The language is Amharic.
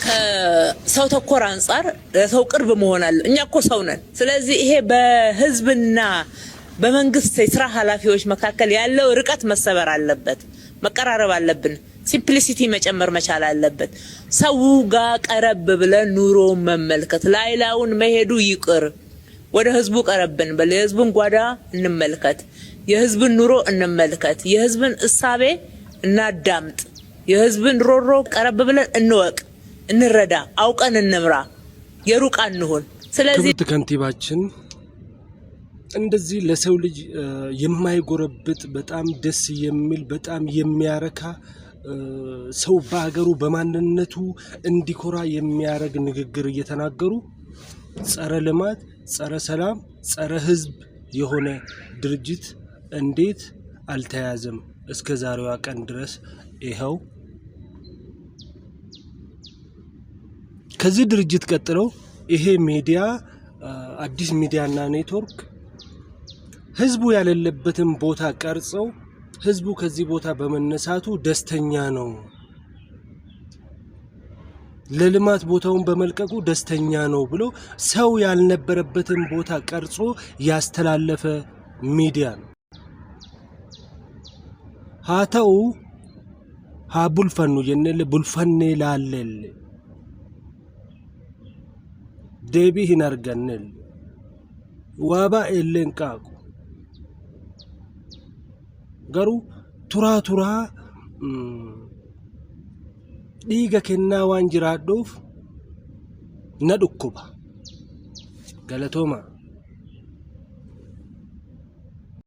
ከሰው ተኮር አንፃር ለሰው ቅርብ መሆን አለ። እኛ እኮ ሰው ነን። ስለዚህ ይሄ በህዝብና በመንግስት የስራ ኃላፊዎች መካከል ያለው ርቀት መሰበር አለበት፣ መቀራረብ አለብን። ሲምፕሊሲቲ መጨመር መቻል አለበት። ሰው ጋር ቀረብ ብለን ኑሮ መመልከት፣ ላይላውን መሄዱ ይቅር። ወደ ህዝቡ ቀረብን በል፣ የህዝቡን ጓዳ እንመልከት፣ የህዝብን ኑሮ እንመልከት፣ የህዝብን እሳቤ እናዳምጥ፣ የህዝብን ሮሮ ቀረብ ብለን እንወቅ፣ እንረዳ፣ አውቀን እንምራ፣ የሩቅ አንሁን። ስለዚህ ከንቲባችን እንደዚህ ለሰው ልጅ የማይጎረብጥ በጣም ደስ የሚል በጣም የሚያረካ ሰው በአገሩ በማንነቱ እንዲኮራ የሚያረግ ንግግር እየተናገሩ ጸረ ልማት፣ ጸረ ሰላም፣ ጸረ ህዝብ የሆነ ድርጅት እንዴት አልተያዘም እስከ ዛሬዋ ቀን ድረስ? ይሄው ከዚህ ድርጅት ቀጥለው ይሄ ሚዲያ አዲስ ሚዲያና ኔትወርክ ህዝቡ ያለለበትን ቦታ ቀርጸው ህዝቡ ከዚህ ቦታ በመነሳቱ ደስተኛ ነው፣ ለልማት ቦታውን በመልቀቁ ደስተኛ ነው ብሎ ሰው ያልነበረበትን ቦታ ቀርጾ ያስተላለፈ ሚዲያ ነው። ሃታው ሃቡልፈኑ የነለ ቡልፈኔ ላለል ደቢ ሂናርገነል ዋባ ኤሌንቃቁ ገሩ ቱራ dhiiga kennaa waan jiraadhuuf na dhukkuba. Galatooma.